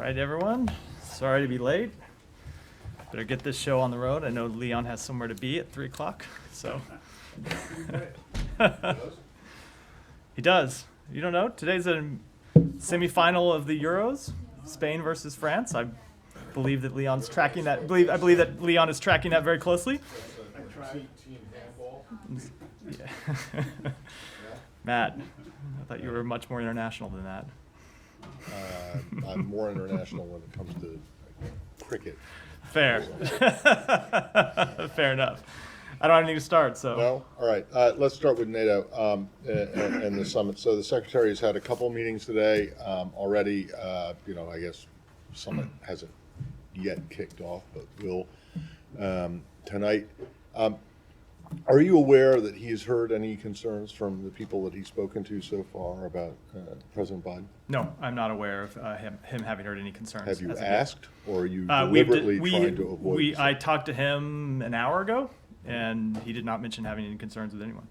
right, everyone. Sorry to be late. Better get this show on the road. I know Leon has somewhere to be at 3 o'clock, so. He does. You don't know? Today's a semifinal of the Euros, Spain versus France. I believe that Leon's tracking that. I believe that Leon is tracking that very closely. Team handball. Yeah. Matt, I thought you were much more international than that. I'm more international when it comes to cricket. Fair. Fair enough. I don't need to start, so. No? All right. Let's start with NATO and the summit. So the Secretary has had a couple meetings today already. I guess summit hasn't yet kicked off, but will tonight. Are you aware that he has heard any concerns from the people that he's spoken to so far about President Biden? No, I'm not aware of him having heard any concerns. Have you as of asked, or are you yet. deliberately trying to avoid this? I talked to him an hour ago, and he did not mention having any concerns with anyone.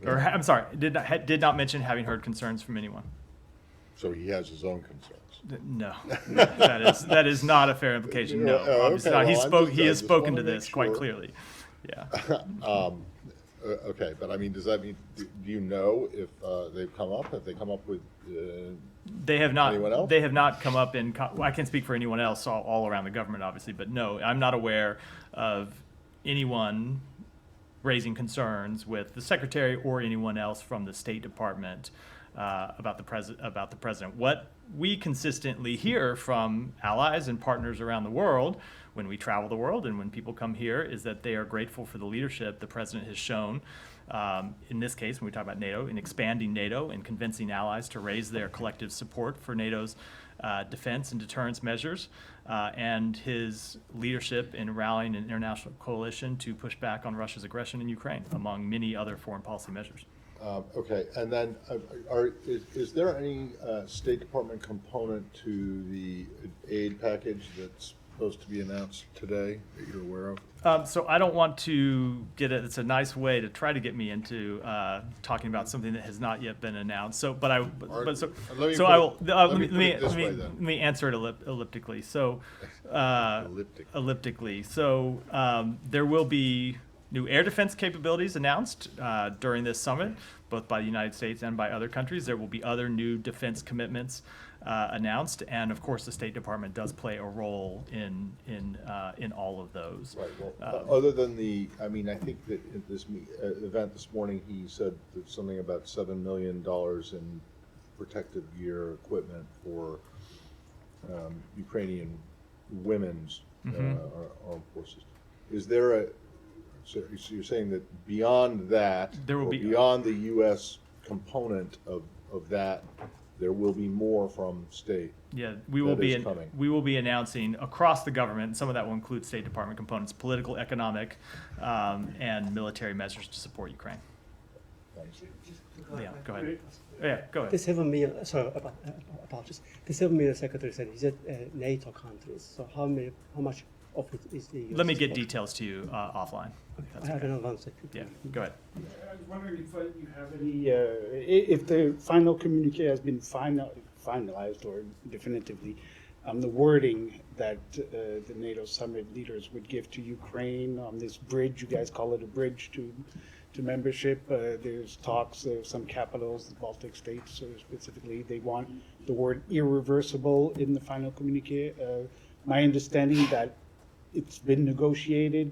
Yeah. Or I'm sorry, did not mention having heard concerns from anyone. So he has his own concerns. No, that is not a fair implication. No, Oh, obviously okay. not. Well, He I has just spoken wanna to make this quite sure. clearly. Yeah. Okay, but I mean, does that mean, do you know if they've come up? Have they come up with They have not. anyone else? They have not come up in. Well, I can't speak for anyone else all around the government, obviously, but no, I'm not aware of anyone raising concerns with the secretary or anyone else from the State Department about the president. What we consistently hear from allies and partners around the world when we travel the world and when people come here is that they are grateful for the leadership the president has shown. In this case, when we talk about NATO, in expanding NATO and convincing allies to raise their collective support for NATO's defense and deterrence measures, and his leadership in rallying an international coalition to push back on Russia's aggression in Ukraine, among many other foreign policy measures. Okay, and then is there any State Department component to the aid package that's supposed to be announced today that you're aware of? So I don't want to get it. It's a nice way to try to get me into talking about something that has not yet been announced. So, but I, but so, Let me so put I it- will. let me put it this way, then. Let me answer it elliptically. So, Elliptic. elliptically. So there will be new air defense capabilities announced during this summit, both by the United States and by other countries. There will be other new defense commitments announced, and of course, the State Department does play a role in all of those. Right, well, other than I think that at this event this morning, he said that something about $7 million in protective gear equipment for Ukrainian women's armed forces. Is there so you're saying that beyond that, There will or be- beyond the U.S. component of that, there will be more from state? Yeah, we will That is coming. we will be announcing across the government, and some of that will include State Department components, political, economic, and military measures to support Ukraine. Thanks. Yeah, go ahead. Yeah, go The ahead. 7 million, sorry, apologies. The 7 million secretary said, is it NATO countries? So how much of it is the US? Let me get support? details to you offline. Okay, That's I have okay. another one second. Yeah, go ahead. I was wondering if you have any, if the final communique has been finalized or definitively, the wording that the NATO summit leaders would give to Ukraine on this bridge. You guys call it a bridge to membership. There's talks of some capitals, the Baltic states specifically, they want the word irreversible in the final communique. My understanding that it's been negotiated.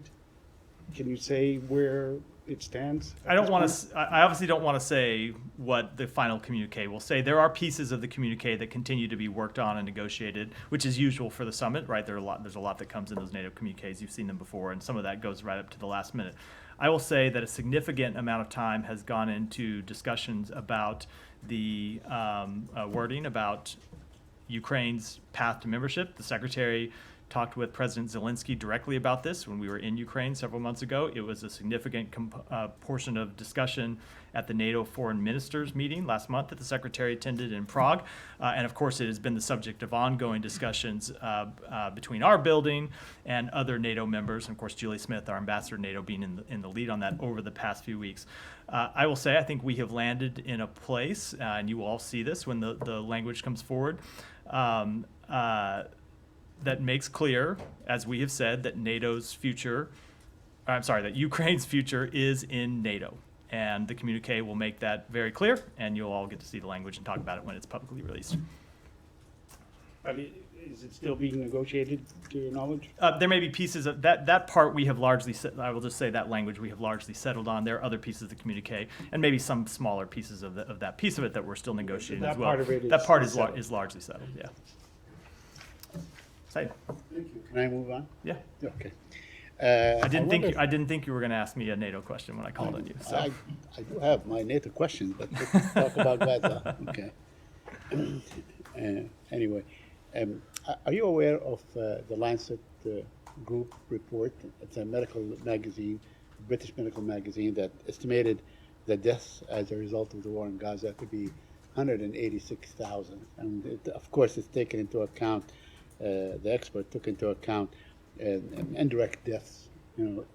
Can you say where it stands? I don't want to. I obviously don't want to say what the final communique will say. There are pieces of the communique that continue to be worked on and negotiated, which is usual for the summit, right? There's a lot that comes in those NATO communiques. You've seen them before, and some of that goes right up to the last minute. I will say that a significant amount of time has gone into discussions about the wording about Ukraine's path to membership. The secretary talked with President Zelensky directly about this when we were in Ukraine several months ago. It was a significant portion of discussion at the NATO foreign ministers meeting last month that the secretary attended in Prague. And of course, it has been the subject of ongoing discussions between our building and other NATO members. And of course, Julie Smith, our ambassador to NATO, being in the lead on that over the past few weeks. I will say, I think we have landed in a place, and you will all see this when the language comes forward, that makes clear, as we have said, that that Ukraine's future is in NATO. And the communique will make that very clear, and you'll all get to see the language and talk about it when it's publicly released. But is it still being negotiated, to your knowledge? There may be pieces of that part we have largely, I will just say that language we have largely settled on. There are other pieces of the communique, and maybe some smaller pieces of that piece of it that we're still negotiating That as well. part of it That part is settled. is largely settled, yeah. Said, Thank you. Can I move on? yeah. Okay. I didn't wonder- think you were going to ask me a NATO question when I called on you. So. I do have my NATO questions, but let's talk about Gaza. Okay. Anyway, are you aware of the Lancet group report? It's a medical magazine, British medical magazine, that estimated the deaths as a result of the war in Gaza to be 186,000. And of course, it's taken into account, the expert took into account indirect deaths,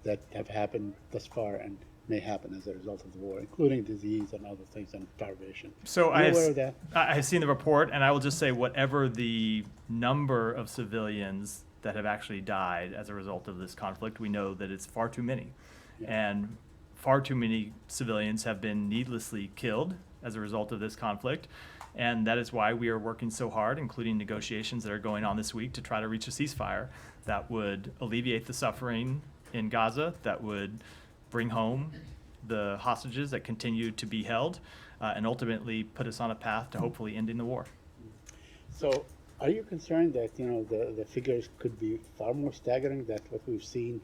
that have happened thus far and may happen as a result of the war, including disease and other things and starvation. So Are you aware of that? I have seen the report, and I will just say whatever the number of civilians that have actually died as a result of this conflict, we know that it's far too many. Yeah. And far too many civilians have been needlessly killed as a result of this conflict. And that is why we are working so hard, including negotiations that are going on this week, to try to reach a ceasefire that would alleviate the suffering in Gaza, that would bring home the hostages that continue to be held, and ultimately put us on a path to hopefully ending the war. So are you concerned that, the figures could be far more staggering than what we've seen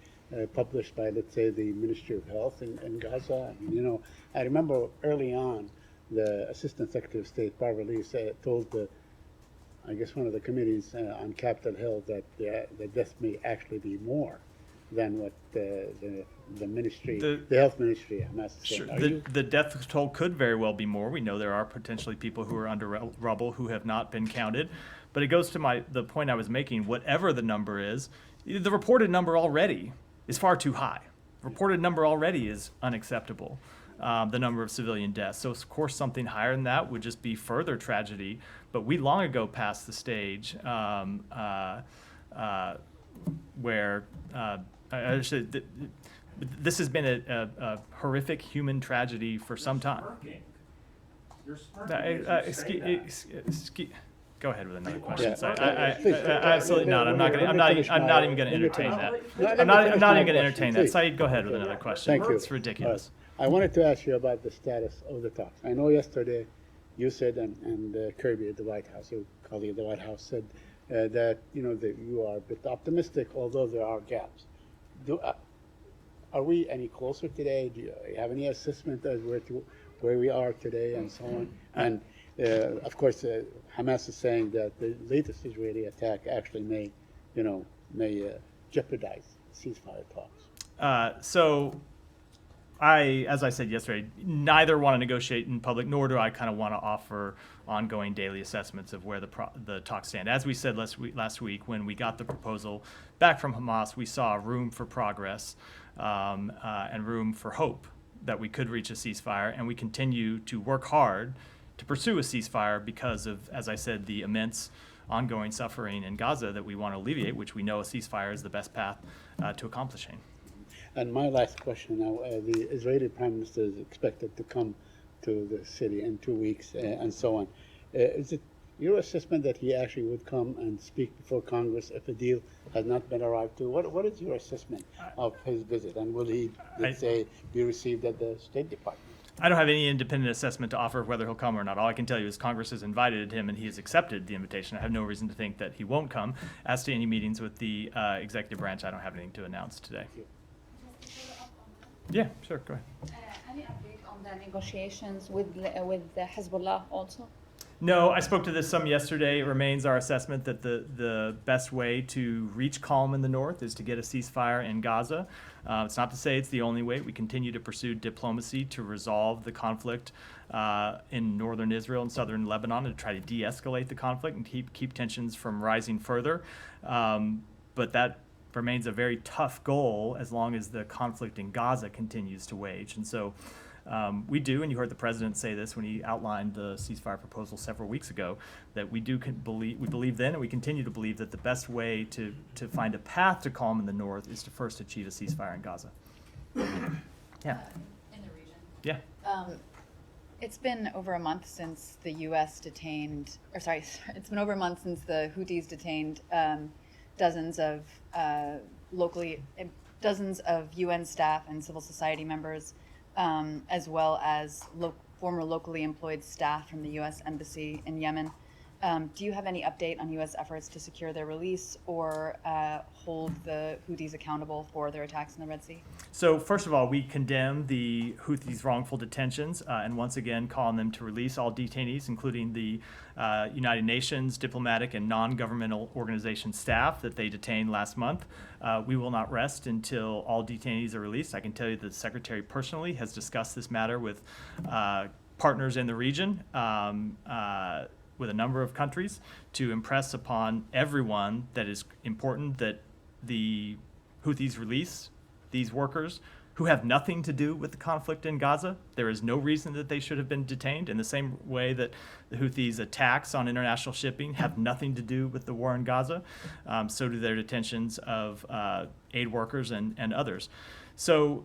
published by, let's say, the Ministry of Health in Gaza? I mean, I remember early on, the Assistant Secretary of State, Barbara Lee, told I guess one of the committees on Capitol Hill that the death may actually be more than what the ministry, the health ministry, is Sure. saying. The death toll could very well be more. We know there are potentially people who are under rubble who have not been counted. But it goes to the point I was making. Whatever the number is, the reported number already is far too high. The reported number already is unacceptable. The number of civilian deaths. So, of course, something higher than that would just be further tragedy. But we long ago passed the stage where this has been a horrific human tragedy for some time. Go ahead with another question. Please, Absolutely not. I'm not even going to entertain that. I'm not even going to entertain that. Saeed, go ahead with another question. Thank you. It's ridiculous. I wanted to ask you about the status of the talks. I know yesterday you said, and Kirby at the White House, your colleague at the White House said that that you are a bit optimistic, although there are gaps. Are we any closer today? Do you have any assessment as where we are today and so on? And of course, Hamas is saying that the latest Israeli attack actually may jeopardize ceasefire talks. So as I said yesterday, neither want to negotiate in public, nor do I kind of want to offer ongoing daily assessments of where the talks stand. As we said last week, when we got the proposal back from Hamas, we saw room for progress and room for hope that we could reach a ceasefire, and we continue to work hard to pursue a ceasefire because of, as I said, the immense ongoing suffering in Gaza that we want to alleviate, which we know a ceasefire is the best path to accomplishing. And my last question now, the Israeli Prime Minister is expected to come to the city in 2 weeks and so on. Is it your assessment that he actually would come and speak before Congress if a deal has not been arrived to? What is your assessment of his visit? And will he, let's say, be received at the State Department? I don't have any independent assessment to offer of whether he'll come or not. All I can tell you is Congress has invited him and he has accepted the invitation. I have no reason to think that he won't come. As to any meetings with the executive branch, I don't have anything to announce today. Yeah, sure, go ahead. Any update on the negotiations with the Hezbollah also? No, I spoke to this some yesterday. It remains our assessment that the best way to reach calm in the north is to get a ceasefire in Gaza. It's not to say it's the only way. We continue to pursue diplomacy to resolve the conflict in northern Israel and southern Lebanon and to try to de-escalate the conflict and keep tensions from rising further. But that remains a very tough goal as long as the conflict in Gaza continues to wage. And so We do, and you heard the president say this when he outlined the ceasefire proposal several weeks ago, that we believe then, and we continue to believe, that the best way to find a path to calm in the north is to first achieve a ceasefire in Gaza. Yeah. In the region. Yeah. It's been over a month since the U.S. detained, or sorry, it's been over a month since the Houthis detained dozens of UN staff and civil society members, as well as former locally employed staff from the U.S. Embassy in Yemen. Do you have any update on U.S. efforts to secure their release or hold the Houthis accountable for their attacks in the Red Sea? So first of all, we condemn the Houthis' wrongful detentions and once again call on them to release all detainees, including the United Nations diplomatic and non-governmental organization staff that they detained last month. We will not rest until all detainees are released. I can tell you that the Secretary personally has discussed this matter with partners in the region, with a number of countries, to impress upon everyone that is important that the Houthis release these workers who have nothing to do with the conflict in Gaza. There is no reason that they should have been detained, in the same way that the Houthis' attacks on international shipping have nothing to do with the war in Gaza. So do their detentions of aid workers and others. So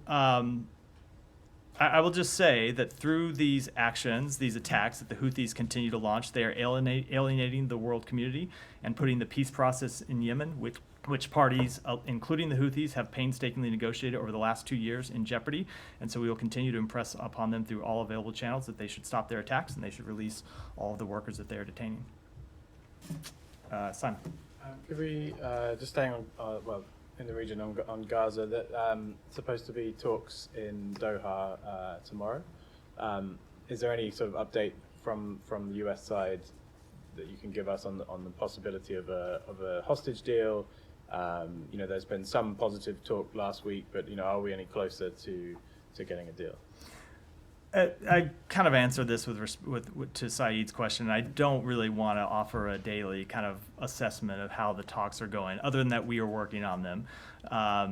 I will just say that through these actions, these attacks that the Houthis continue to launch, they are alienating the world community and putting the peace process in Yemen, which parties, including the Houthis, have painstakingly negotiated over the last 2 years, in jeopardy. And so we will continue to impress upon them through all available channels that they should stop their attacks and they should release all of the workers that they are detaining. Simon. Could we, just staying on, in the region on Gaza, that supposed to be talks in Doha tomorrow. Is there any sort of update from the U.S. side that you can give us on the possibility of a hostage deal? There's been some positive talk last week, but are we any closer to getting a deal? I kind of answered this to Saeed's question. I don't really want to offer a daily kind of assessment of how the talks are going, other than that we are working on them. A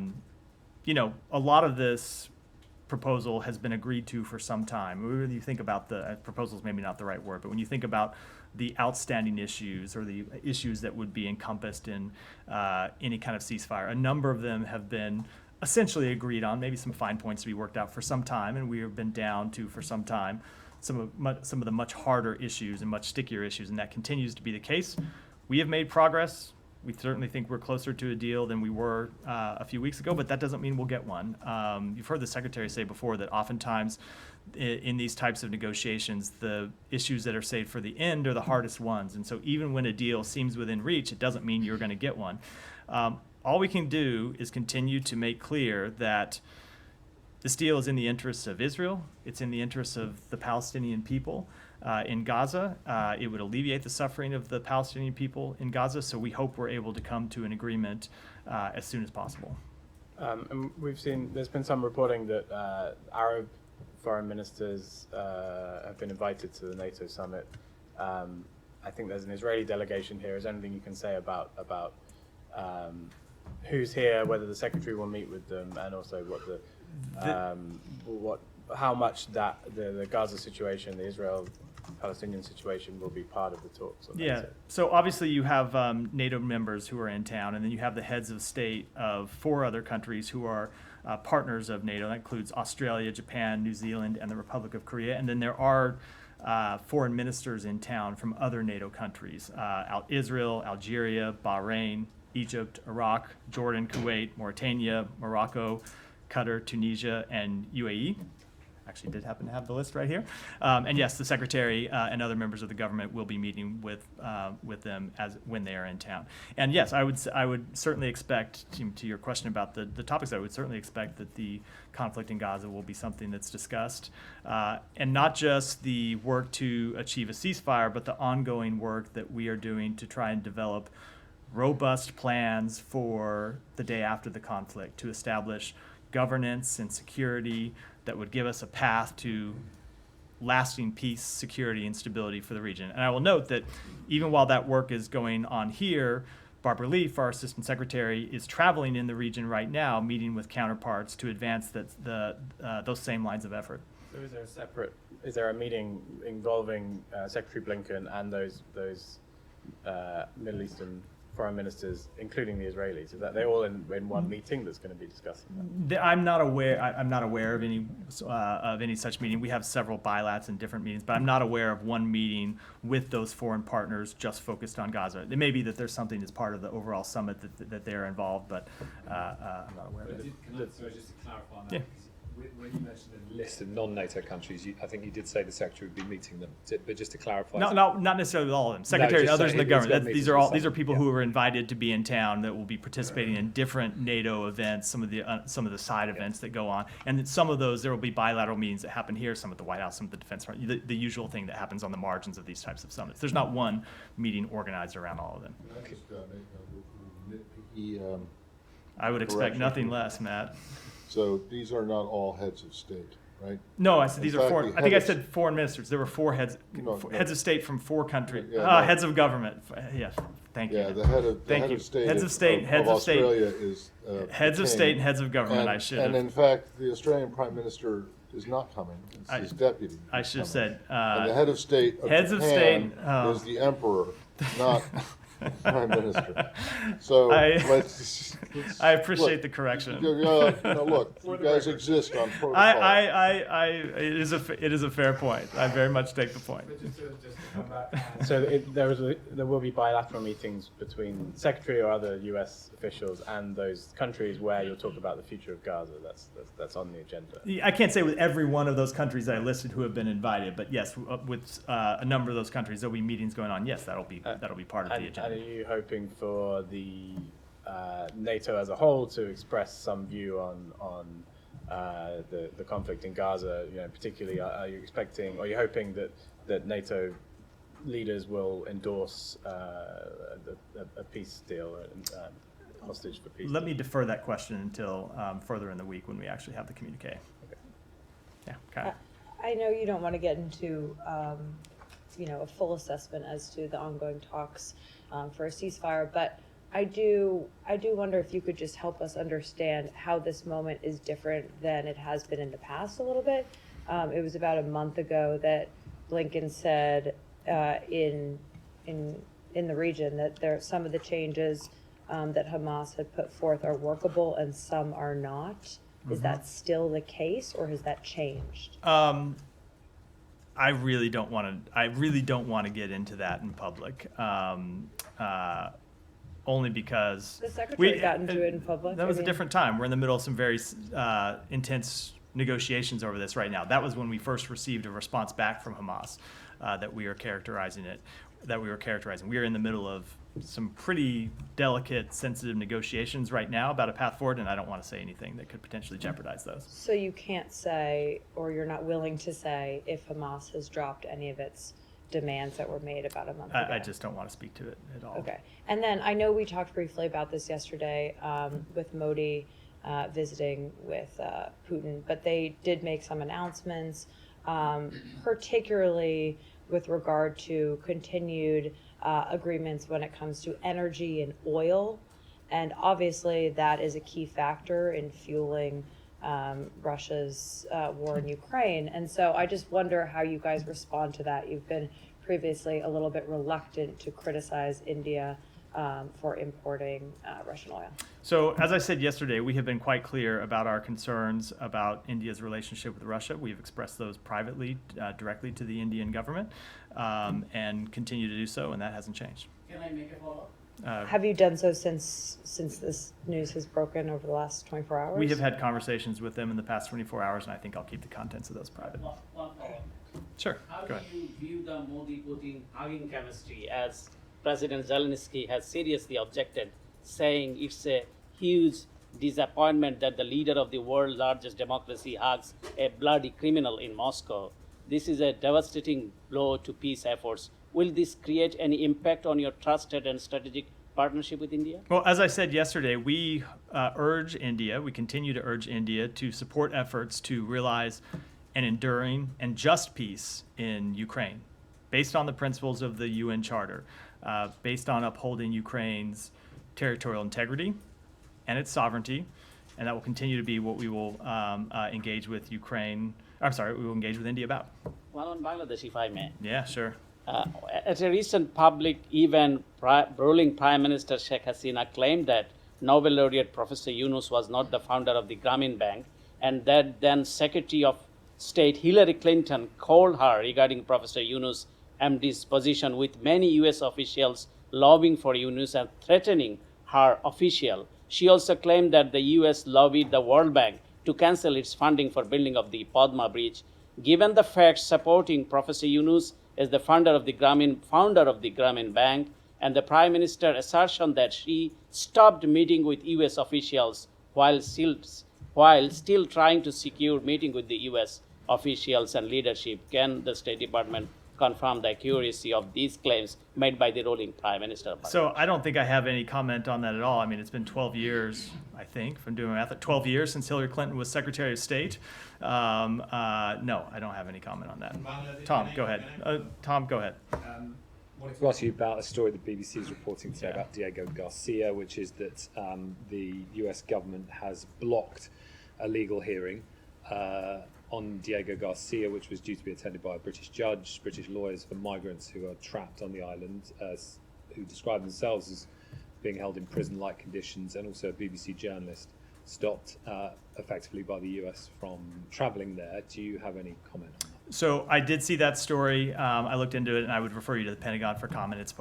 lot of this proposal has been agreed to for some time. When you think about the proposal is maybe not the right word, but when you think about the outstanding issues or the issues that would be encompassed in any kind of ceasefire, a number of them have been essentially agreed on, maybe some fine points to be worked out for some time, and we have been down to, for some time, some of the much harder issues and much stickier issues, and that continues to be the case. We have made progress. We certainly think we're closer to a deal than we were a few weeks ago, but that doesn't mean we'll get one. You've heard the Secretary say before that oftentimes in these types of negotiations, the issues that are saved for the end are the hardest ones, and so even when a deal seems within reach, it doesn't mean you're going to get one. All we can do is continue to make clear that this deal is in the interests of Israel. It's in the interests of the Palestinian people in Gaza. It would alleviate the suffering of the Palestinian people in Gaza, so we hope we're able to come to an agreement as soon as possible. And we've seen, there's been some reporting that Arab foreign ministers have been invited to the NATO summit. I think there's an Israeli delegation here. Is there anything you can say about who's here, whether the Secretary will meet with them, and also how much that the Gaza situation, the Israel-Palestinian situation, will be part of the talks? Yeah. So obviously you have NATO members who are in town, and then you have the heads of state of 4 other countries who are partners of NATO. That includes Australia, Japan, New Zealand, and the Republic of Korea. And then there are foreign ministers in town from other NATO countries: Israel, Algeria, Bahrain, Egypt, Iraq, Jordan, Kuwait, Mauritania, Morocco, Qatar, Tunisia, and UAE. Actually did happen to have the list right here. And yes, the Secretary and other members of the government will be meeting with them when they are in town. And yes, I would certainly expect, to your question about the topics, I would certainly expect that the conflict in Gaza will be something that's discussed. And not just the work to achieve a ceasefire, but the ongoing work that we are doing to try and develop robust plans for the day after the conflict, to establish governance and security that would give us a path to lasting peace, security, and stability for the region. And I will note that even while that work is going on here, Barbara Leaf, our Assistant Secretary, is traveling in the region right now, meeting with counterparts to advance those same lines of effort. So is there a meeting involving Secretary Blinken and those Middle Eastern foreign ministers, including the Israelis? Is that they're all in one meeting that's going to be discussing that? I'm not aware of any such meeting. We have several bilats and different meetings, but I'm not aware of one meeting with those foreign partners just focused on Gaza. It may be that there's something as part of the overall summit that they're involved, but I'm not aware of it. Sorry, just to clarify on that, Yeah. because when you mentioned a list of non-NATO countries, I think you did say the Secretary would be meeting them, but just to clarify. No, not necessarily with all of them. Secretary and just others in the saying government. it's These got are all meetings these are with people some, who are invited to be in town that will be participating in different NATO events, some of the side events that go on, and then some of those there will be bilateral meetings that happen here, some at the White House, some at the Defense Department, the usual thing that happens on the margins of these types of summits. There's not one meeting organized around all of them. Can I just make a nitpicky, I would expect correction? nothing less, Matt. So these are not all heads of state, right? No, I said these In are fact, foreign. the I think I head of- said foreign ministers. There were four heads, No, heads of state from four countries. Yeah, no. Heads of government. Yes, thank you. Yeah, the head of, the Thank head you. of state Heads of of state, heads of state. Australia is Heads of the state king. and heads of government. I And- should And have. in fact, the Australian Prime Minister is not coming. It's I- his deputy. I who's should have coming. said. And the head of state of heads of Japan state, oh. is the emperor, not prime minister. So I- let's I appreciate look, the correction. Look, you guys exist on protocol. It is a fair point. I very much take the point. But just to come back, so there will be bilateral meetings between Secretary or other U.S. officials and those countries where you'll talk about the future of Gaza. That's on the agenda. I can't say with every one of those countries I listed who have been invited, but yes, with a number of those countries, there'll be meetings going on. Yes, that'll be part of the And agenda. are you hoping for the NATO as a whole to express some view on the conflict in Gaza? You know, particularly, are you expecting, or are you hoping that NATO leaders will endorse a peace deal, hostage for peace? Let me defer that question until further in the week when we actually have the communique. Yeah, Kyle. I know you don't want to get into, a full assessment as to the ongoing talks for a ceasefire, but I do wonder if you could just help us understand how this moment is different than it has been in the past a little bit. It was about a month ago that Blinken said in the region that some of the changes that Hamas had put forth are workable and some are not. Is that still the case, or has that changed? I really don't want to get into that in public. Only because The secretary got into it in public. That was I a mean- different time. We're in the middle of some very intense negotiations over this right now. That was when we first received a response back from Hamas that we are characterizing. We are in the middle of some pretty delicate, sensitive negotiations right now about a path forward, and I don't want to say anything that could potentially jeopardize those. So you can't say, or you're not willing to say, if Hamas has dropped any of its demands that were made about a month ago? I just don't want to speak to it at all. Okay. And then I know we talked briefly about this yesterday with Modi visiting with Putin, but they did make some announcements, particularly with regard to continued agreements when it comes to energy and oil. And obviously that is a key factor in fueling Russia's war in Ukraine. And so I just wonder how you guys respond to that. You've been previously a little bit reluctant to criticize India for importing Russian oil. So, as I said yesterday, we have been quite clear about our concerns about India's relationship with Russia. We've expressed those privately, directly to the Indian government, and continue to do so, and that hasn't changed. Can I make a follow-up? Have you done so since this news has broken over the last 24 hours? We have had conversations with them in the past 24 hours, and I think I'll keep the contents of those private. One follow-up. Sure, How go do ahead. you view the Modi-Putin hugging chemistry, as President Zelensky has seriously objected, saying it's a huge disappointment that the leader of the world's largest democracy hugs a bloody criminal in Moscow? This is a devastating blow to peace efforts. Will this create any impact on your trusted and strategic partnership with India? Well, as I said yesterday, we continue to urge India to support efforts to realize an enduring and just peace in Ukraine, based on the principles of the UN Charter, based on upholding Ukraine's territorial integrity and its sovereignty, and that will continue to be what we will engage with Ukraine I'm sorry, we will engage with India about. One on Bangladesh, if I may. Yeah, sure. At a recent public event, ruling Prime Minister Sheikh Hasina claimed that Nobel laureate Professor Yunus was not the founder of the Grameen Bank, and that then Secretary of State Hillary Clinton called her regarding Professor Yunus MD's position, with many US officials lobbying for Yunus and threatening her official. She also claimed that the US lobbied the World Bank to cancel its funding for building of the Padma Bridge. Given the facts supporting Professor Yunus as the founder of the Grameen Bank, and the Prime Minister assertion that she stopped meeting with US officials while still trying to secure meeting with the US officials and leadership, can the State Department confirm the accuracy of these claims made by the ruling Prime Minister? So I don't think I have any comment on that at all. I mean, it's been 12 years, I think, if I'm doing math, 12 years since Hillary Clinton was Secretary of State. No, I don't have any comment on that. Tom, go ahead. Tom, go ahead. I wanted to ask you about a story the BBC is reporting today about Diego Garcia, which is that the US government has blocked a legal hearing on Diego Garcia, which was due to be attended by a British judge. British lawyers for migrants who are trapped on the island, who describe themselves as being held in prison-like conditions, and also a BBC journalist stopped effectively by the US from traveling there. Do you have any comment on that? So I did see that story. I looked into it, and I would refer you to the Pentagon for comment. It's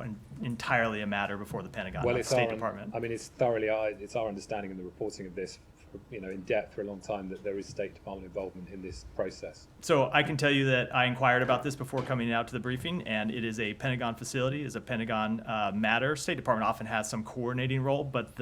entirely a matter before the Pentagon, not the State Department. I mean, it's our understanding in the reporting of this, in depth for a long time, that there is State Department involvement in this process. So I can tell you that I inquired about this before coming out to the briefing, and it is a Pentagon facility, is a Pentagon matter. State Department often has some coordinating role, but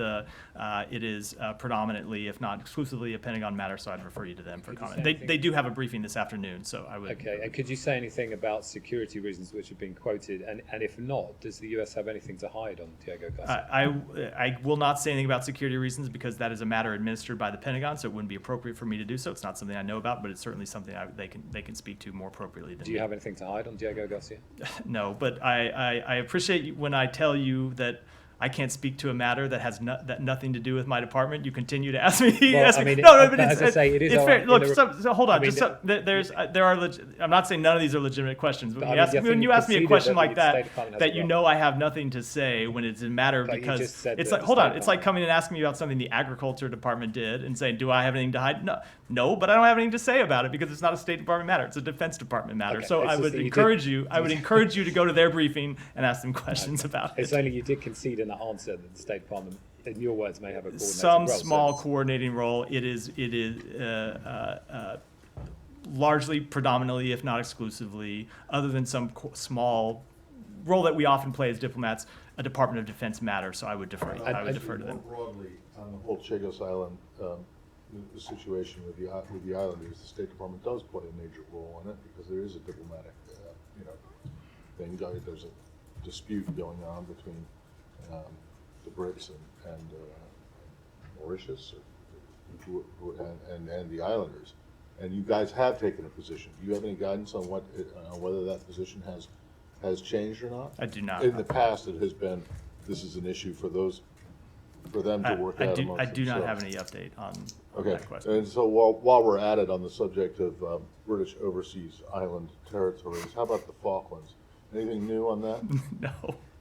it is predominantly, if not exclusively, a Pentagon matter, so I'd refer you to them for comment. They do have a briefing this afternoon, so I would... Okay, and could you say anything about security reasons which have been quoted, and if not, does the US have anything to hide on Diego Garcia? I will not say anything about security reasons, because that is a matter administered by the Pentagon, so it wouldn't be appropriate for me to do so. It's not something I know about, but it's certainly something they can speak to more appropriately than me. Do you have anything to hide on Diego Garcia? No, but I appreciate when I tell you that I can't speak to a matter that has nothing to do with my department. You continue to ask me. But as I say, it is fair. Look, so hold on. I'm not saying none of these are legitimate questions, but when you ask me a question like that I have nothing to say when it's a matter, because it's like, hold on, it's like coming and asking me about something the Agriculture Department did and saying, do I have anything to hide? No, but I don't have anything to say about it because it's not a State Department matter. It's a Defense Department matter. Okay. So I would encourage you to go to their briefing and ask them questions about it. It's only you did concede in that answer that the State Department, in your words, may have a coordinating some role. Small coordinating role. It is largely, predominantly, if not exclusively, other than some small role that we often play as diplomats, a Department of Defense matter. So I would defer to them. More broadly, on the whole Chagos Island, the situation with the islanders, the State Department does play a major role in it because there is a diplomatic, thing. There's a dispute going on between the Brits and Mauritius and the islanders, and you guys have taken a position. Do you have any guidance on whether that position has changed or not? I do not. In the past, it has been this is an issue for them to work out. I do not have any update on that question. And so while we're at it on the subject of British overseas island territories, how about the Falklands? Anything new on that?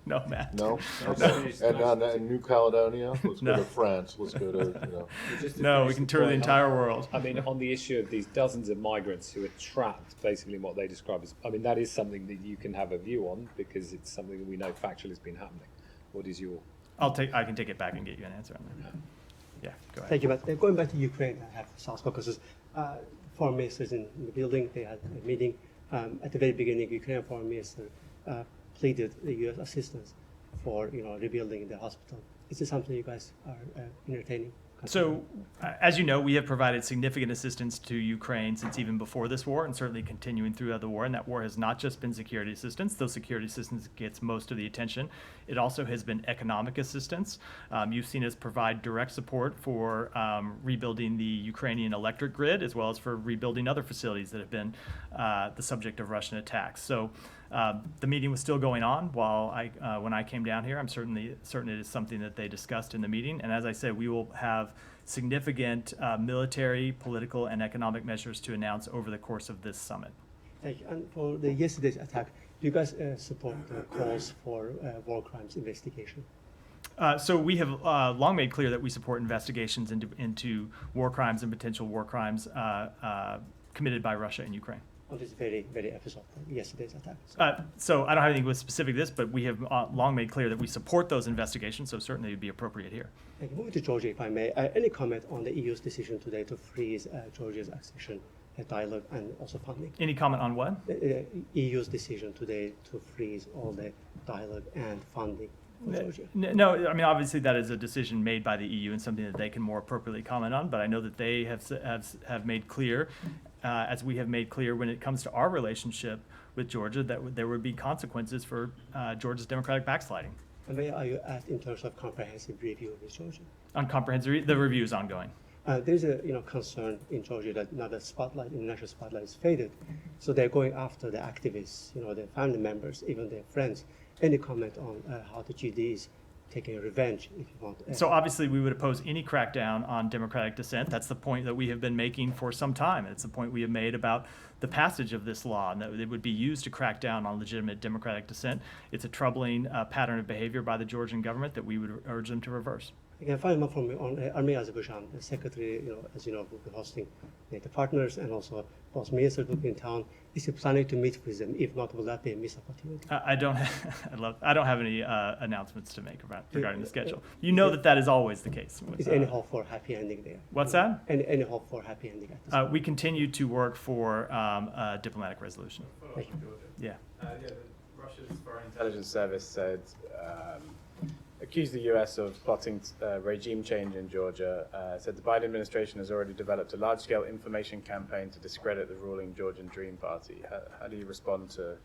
No, Matt. No? Okay. And New Caledonia? Let's go to France. Let's go to, No, we can tour the entire world. I mean, on the issue of these dozens of migrants who are trapped, basically in what they describe as, that is something that you can have a view on because it's something that we know factually has been happening. What is your... I can take it back and get you an answer on that. Yeah, go ahead. Thank you. But going back to Ukraine, I have South Caucasus. Foreign ministers in the building, they had a meeting. At the very beginning, Ukrainian foreign minister pleaded the U.S. assistance for rebuilding the hospital. Is this something you guys are entertaining? So, as you know, we have provided significant assistance to Ukraine since even before this war, and certainly continuing throughout the war. And that war has not just been security assistance, though security assistance gets most of the attention. It also has been economic assistance. You've seen us provide direct support for rebuilding the Ukrainian electric grid, as well as for rebuilding other facilities that have been the subject of Russian attacks. So The meeting was still going on while when I came down here. I'm certain it is something that they discussed in the meeting. And as I said, we will have significant military, political, and economic measures to announce over the course of this summit. Thank you. And for the yesterday's attack, do you guys support the calls for war crimes investigation? So we have long made clear that we support investigations into war crimes and potential war crimes committed by Russia and Ukraine. On this very episode, yesterday's attack. So I don't have anything with specific this, but we have long made clear that we support those investigations, so certainly it would be appropriate here. Thank you. Moving to Georgia, if I may. Any comment on the EU's decision today to freeze Georgia's accession dialogue and also funding? Any comment on what? EU's decision today to freeze all the dialogue and funding for Georgia. No, I mean, obviously that is a decision made by the EU and something that they can more appropriately comment on, but I know that they have made clear, as we have made clear when it comes to our relationship with Georgia, that there would be consequences for Georgia's democratic backsliding. And where are you at in terms of comprehensive review with Georgia? On comprehensive, the review is ongoing. There's a concern in Georgia that now the international spotlight is faded, so they're going after the activists, their family members, even their friends. Any comment on how the GD is taking revenge, if you want? So obviously we would oppose any crackdown on democratic dissent. That's the point that we have been making for some time. And it's the point we have made about the passage of this law, and that it would be used to crack down on legitimate democratic dissent. It's a troubling pattern of behavior by the Georgian government that we would urge them to reverse. Again, finally, from me on Armenia, Azerbaijan, the secretary, as you know, will be hosting NATO partners, and also both ministers will be in town. Is he planning to meet with them? If not, will that be a missed opportunity? I don't have any announcements to make regarding the schedule. You know that is always the case. Is any hope for happy ending there? What's that? Any hope for happy ending at this point? We continue to work for a diplomatic resolution. Thank you. Yeah. Russia's Foreign Intelligence Service said accused the U.S. of plotting regime change in Georgia, said the Biden administration has already developed a large-scale information campaign to discredit the ruling Georgian Dream Party. How do you respond to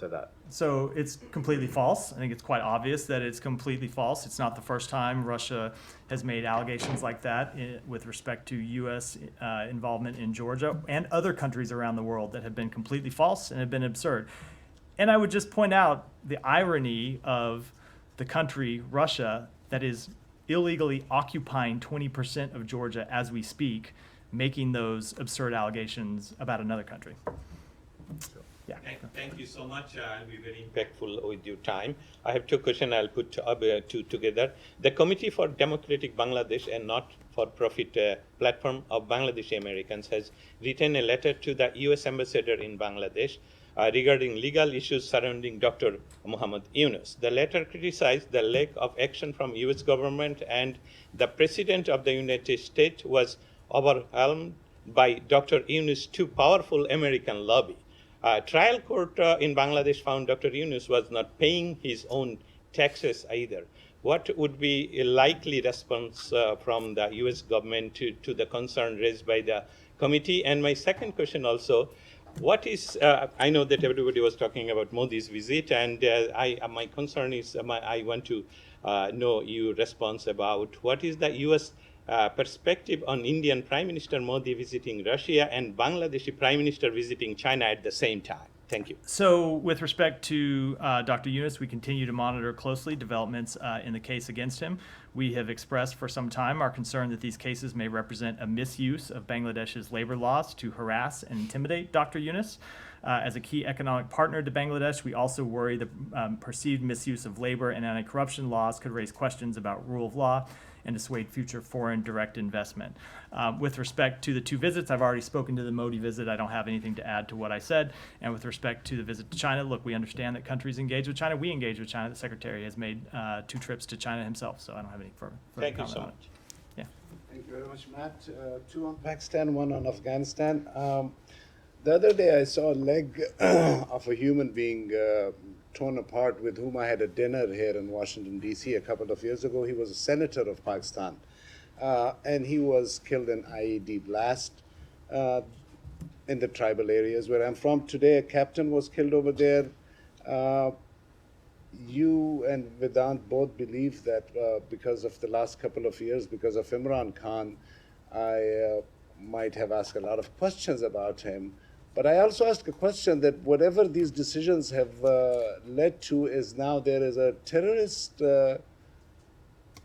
that? So it's completely false. I think it's quite obvious that it's completely false. It's not the first time Russia has made allegations like that with respect to U.S. Involvement in Georgia and other countries around the world that have been completely false and have been absurd. And I would just point out the irony of the country, Russia, that is illegally occupying 20% of Georgia as we speak, making those absurd allegations about another country. Yeah. Thank you so much. I'll be very impactful with your time. I have two questions. I'll put two together. The Committee for Democratic Bangladesh and Not-for-Profit Platform of Bangladeshi Americans has written a letter to the U.S. Ambassador in Bangladesh regarding legal issues surrounding Dr. Muhammad Yunus. The letter criticized the lack of action from U.S. government, and the President of the United States was overwhelmed by Dr. Yunus' too powerful American lobby. Trial court in Bangladesh found Dr. Yunus was not paying his own taxes either. What would be a likely response from the U.S. government to the concern raised by the committee? And my second question also, what is, I know that everybody was talking about Modi's visit, and my concern is, I want to know your response about what is the U.S. Perspective on Indian Prime Minister Modi visiting Russia and Bangladeshi Prime Minister visiting China at the same time. Thank you. So with respect to Dr. Yunus, we continue to monitor closely developments in the case against him. We have expressed for some time our concern that these cases may represent a misuse of Bangladesh's labor laws to harass and intimidate Dr. Yunus. As a key economic partner to Bangladesh, we also worry the perceived misuse of labor and anti-corruption laws could raise questions about rule of law and dissuade future foreign direct investment. With respect to the two visits, I've already spoken to the Modi visit. I don't have anything to add to what I said. And with respect to the visit to China, look, we understand that countries engage with China. We engage with China. The Secretary has made 2 trips to China himself, so I don't have any further Thank you comment so on much. it. Yeah. Thank you very much, Matt. 2 on Pakistan, 1 on Afghanistan. The other day I saw a leg of a human being torn apart with whom I had a dinner here in Washington, D.C. a couple of years ago. He was a senator of Pakistan, and he was killed in IED blast in the tribal areas where I'm from. Today, a captain was killed over there. You and Vedant both believe that because of the last couple of years, because of Imran Khan, I might have asked a lot of questions about him. But I also ask a question that whatever these decisions have led to is now there is a terrorist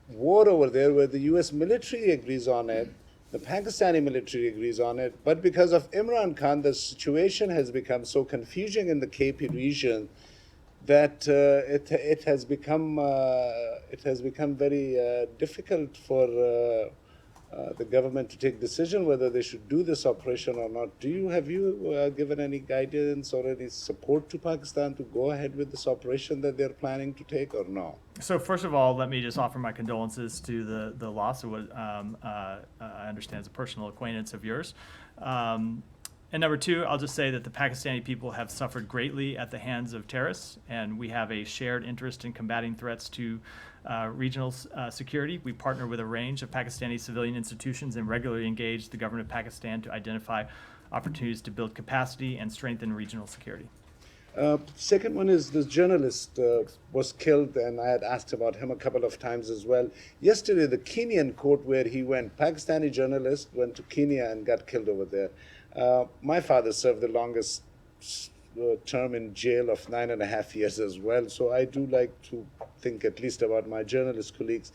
war over there where the US military agrees on it, the Pakistani military agrees on it, but because of Imran Khan, the situation has become so confusing in the KP region that it has become very difficult for the government to take decision whether they should do this operation or not. Have you given any guidance or any support to Pakistan to go ahead with this operation that they're planning to take or no? So first of all, let me just offer my condolences to the loss of what I understand is a personal acquaintance of yours. And number two, I'll just say that the Pakistani people have suffered greatly at the hands of terrorists, and we have a shared interest in combating threats to regional security. We partner with a range of Pakistani civilian institutions and regularly engage the government of Pakistan to identify opportunities to build capacity and strengthen regional security. Second one is this journalist was killed, and I had asked about him a couple of times as well. Yesterday, the Kenyan court where he went, Pakistani journalist went to Kenya and got killed over there. My father served the longest term in jail of 9.5 years as well, so I do like to think at least about my journalist colleagues.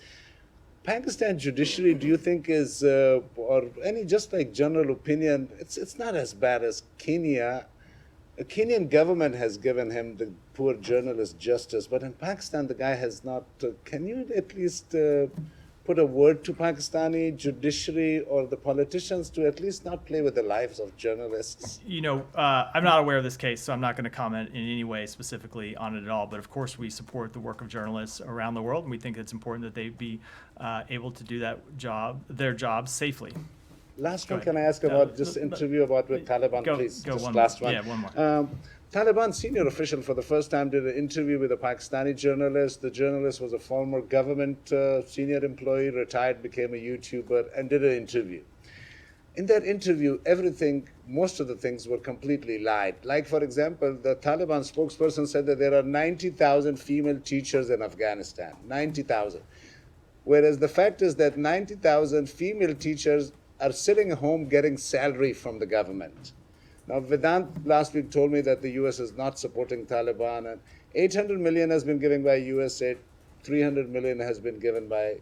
Pakistan judiciary, do you think is, or any just like general opinion, it's not as bad as Kenya. The Kenyan government has given him, the poor journalist, justice, but in Pakistan the guy has not. Can you at least put a word to Pakistani judiciary or the politicians to at least not play with the lives of journalists? I'm not aware of this case, so I'm not going to comment in any way specifically on it at all. But of course, we support the work of journalists around the world, and we think it's important that they be able to do their job safely. Last one, can I ask about this interview with Taliban, please? Go just one last more. one. Yeah, one more. Taliban senior official for the first time did an interview with a Pakistani journalist. The journalist was a former government senior employee, retired, became a YouTuber, and did an interview. In that interview, most of the things were completely lied. Like, for example, the Taliban spokesperson said that there are 90,000 female teachers in Afghanistan. 90,000. Whereas the fact is that 90,000 female teachers are sitting at home getting salary from the government. Now, Vedant last week told me that the U.S. is not supporting Taliban, and $800 million has been given by USAID, $300 million has been given by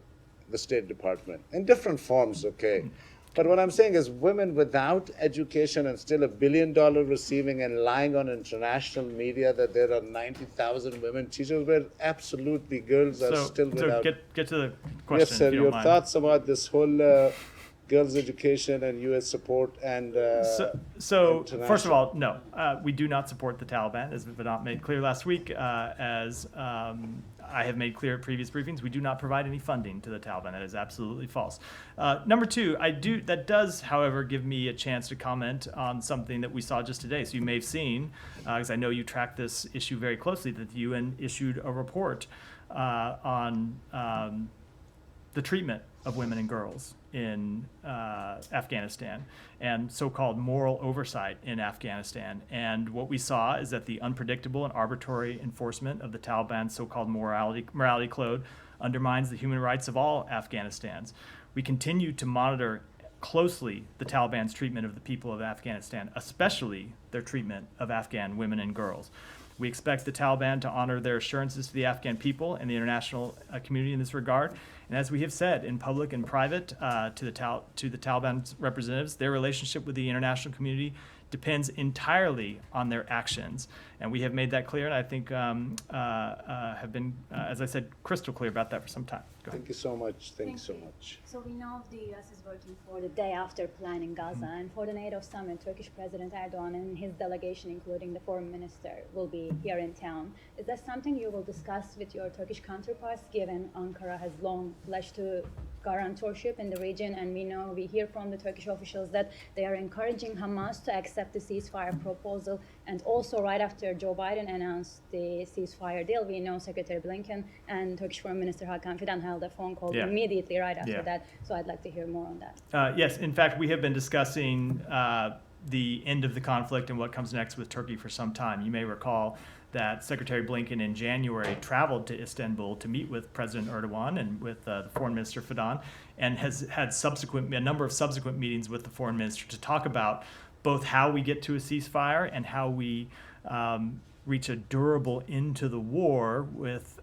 the State Department in different forms, okay? But what I'm saying is women without education and still $1 billion receiving and lying on international media that there are 90,000 women teachers, where absolutely girls are still without. So get to the question. Yes, sir. If you Your don't mind. thoughts about this whole girls' education and U.S. support and So first of all, no, we do not support the Taliban, as Vedant made clear last week. As I have made clear at previous briefings, we do not provide any funding to the Taliban. That is absolutely false. Number two, that does, however, give me a chance to comment on something that we saw just today. So you may have seen, because I know you track this issue very closely, that the UN issued a report on the treatment of women and girls in Afghanistan and so-called moral oversight in Afghanistan. And what we saw is that the unpredictable and arbitrary enforcement of the Taliban's so-called morality code undermines the human rights of all Afghanistans. We continue to monitor closely the Taliban's treatment of the people of Afghanistan, especially their treatment of Afghan women and girls. We expect the Taliban to honor their assurances to the Afghan people and the international community in this regard. And as we have said in public and private to the Taliban's representatives, their relationship with the international community depends entirely on their actions. And we have made that clear, and I think have been, as I said, crystal clear about that for some time. Go ahead. Thank you so much. Thank you so much. So we know the U.S. is working for the day after plan in Gaza, and for the NATO summit, Turkish President Erdogan and his delegation, including the foreign minister, will be here in town. Is that something you will discuss with your Turkish counterparts, given Ankara has long pledged to guarantorship in the region, and we hear from the Turkish officials that they are encouraging Hamas to accept the ceasefire proposal, and also right after Joe Biden announced the ceasefire deal, we know Secretary Blinken and Turkish Foreign Minister Hakan Fidan held a phone call immediately right after that, so I'd like to hear more on that. Yes, in fact, we have been discussing the end of the conflict and what comes next with Turkey for some time. You may recall that Secretary Blinken in January traveled to Istanbul to meet with President Erdogan and with the Foreign Minister Fidan, and has had a number of subsequent meetings with the Foreign Minister to talk about both how we get to a ceasefire and how we reach a durable end to the war with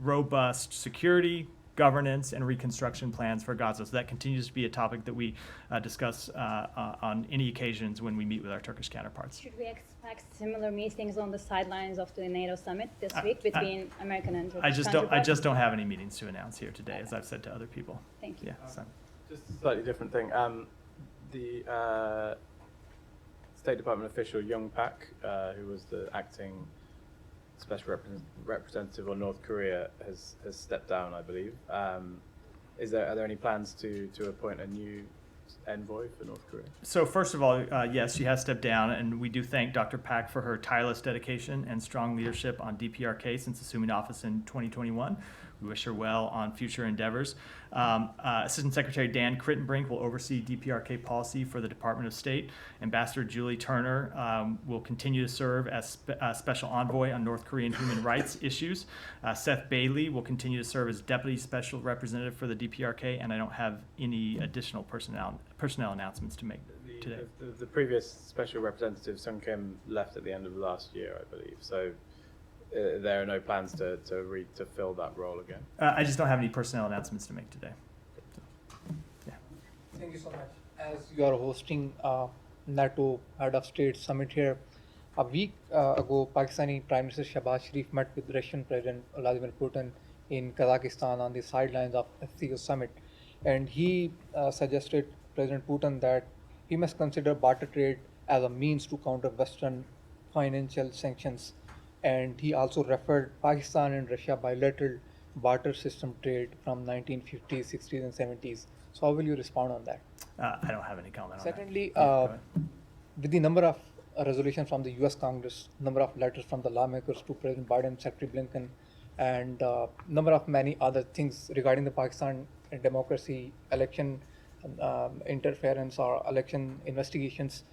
robust security, governance, and reconstruction plans for Gaza. So that continues to be a topic that we discuss on any occasions when we meet with our Turkish counterparts. Should we expect similar meetings on the sidelines of the NATO summit this week between American and Turkish counterparts? I just don't have any meetings to announce here today, as I've said to other people. Thank you. Yeah. So. Just a slightly different thing. The State Department official Young Pak, who was the acting special representative on North Korea, has stepped down, I believe. Are there any plans to appoint a new envoy for North Korea? So first of all, yes, she has stepped down, and we do thank Dr. Pak for her tireless dedication and strong leadership on DPRK since assuming office in 2021. We wish her well on future endeavors. Assistant Secretary Dan Crittenbrink will oversee DPRK policy for the Department of State. Ambassador Julie Turner will continue to serve as Special Envoy on North Korean human rights issues. Seth Bailey will continue to serve as Deputy Special Representative for the DPRK, and I don't have any additional personnel announcements to make today. The previous Special Representative, Sung Kim, left at the end of last year, I believe. So there are no plans to fill that role again? I just don't have any personnel announcements to make today. So, yeah. Thank you so much. As you are hosting NATO Head of State Summit here, a week ago, Pakistani Prime Minister Shahbaz Sharif met with Russian President Vladimir Putin in Kazakhstan on the sidelines of FCO Summit. And he suggested President Putin that he must consider barter trade as a means to counter Western financial sanctions. And he also referred Pakistan and Russia bilateral barter system trade from 1950s, 60s, and 70s. So how will you respond on that? I don't have any comment Secondly, on that. with the number of resolutions from the U.S. Congress, number of letters from the lawmakers to President Biden, Secretary Blinken, and number of many other things regarding the Pakistan democracy, election interference or election investigations,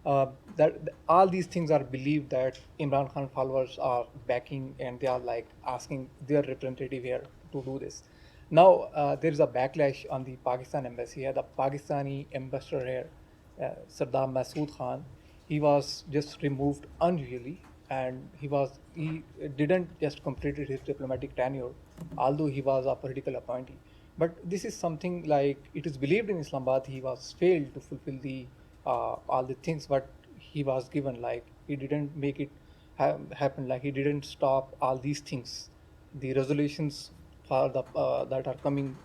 that all these things are believed that Imran Khan followers are backing, and they are like asking their representative here to do this. Now there is a backlash on the Pakistan embassy here. The Pakistani ambassador here, Sardar Masood Khan, he was just removed unduly, and he didn't just completed his diplomatic tenure, although he was a political appointee. But this is something like it is believed in Islamabad he was failed to fulfill the all the things what he was given, like he didn't make it happen, like he didn't stop all these things, the resolutions for the that are coming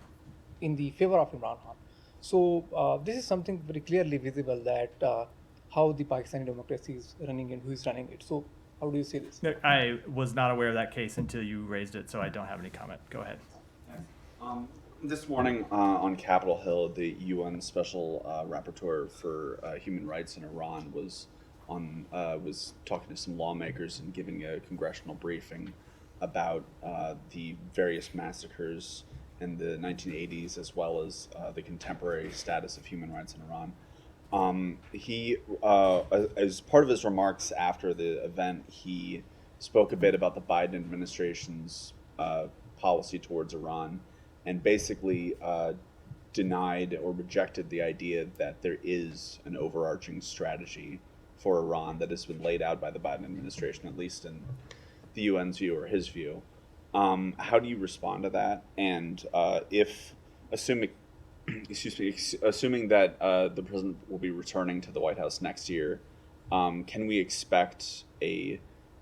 in the favor of Imran Khan. So this is something very clearly visible that how the Pakistani democracy is running and who is running it. So how do you see this? No, I was not aware of that case until you raised it, so I don't have any comment. Go ahead. This morning on Capitol Hill, the UN Special Rapporteur for Human Rights in Iran was talking to some lawmakers and giving a congressional briefing about the various massacres in the 1980s, as well as the contemporary status of human rights in Iran. He, as part of his remarks after the event, he spoke a bit about the Biden administration's policy towards Iran, and basically denied or rejected the idea that there is an overarching strategy for Iran that has been laid out by the Biden administration, at least in the UN's view or his view. How do you respond to that? And if, assuming that the president will be returning to the White House next year, can we expect a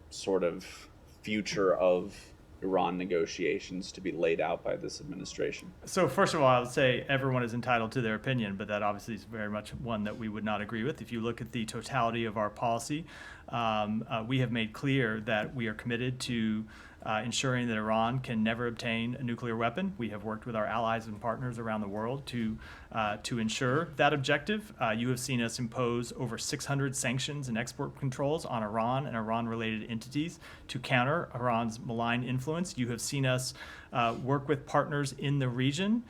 sort of future of Iran negotiations to be laid out by this administration? So first of all, I would say everyone is entitled to their opinion, but that obviously is very much one that we would not agree with. If you look at the totality of our policy, we have made clear that we are committed to ensuring that Iran can never obtain a nuclear weapon. We have worked with our allies and partners around the world to ensure that objective. You have seen us impose over 600 sanctions and export controls on Iran and Iran-related entities to counter Iran's malign influence. You have seen us work with partners in the region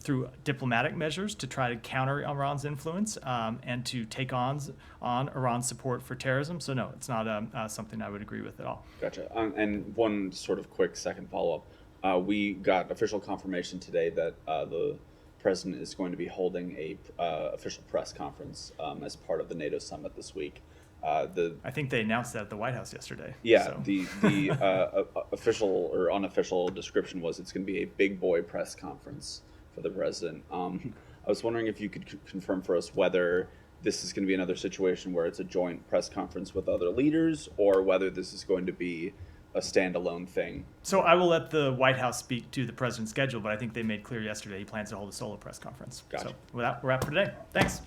through diplomatic measures to try to counter Iran's influence and to take on Iran's support for terrorism. So no, it's not something I would agree with at all. Gotcha. And one sort of quick second follow-up. We got official confirmation today that the president is going to be holding a official press conference as part of the NATO summit this week. I think they announced that at the White House yesterday. Yeah, so. the official or unofficial description was it's going to be a big boy press conference for the president. I was wondering if you could confirm for us whether this is going to be another situation where it's a joint press conference with other leaders, or whether this is going to be a standalone thing. So I will let the White House speak to the president's schedule, but I think they made clear yesterday he plans to hold a solo press conference. Gotcha. So with that, we're out for today. Thanks.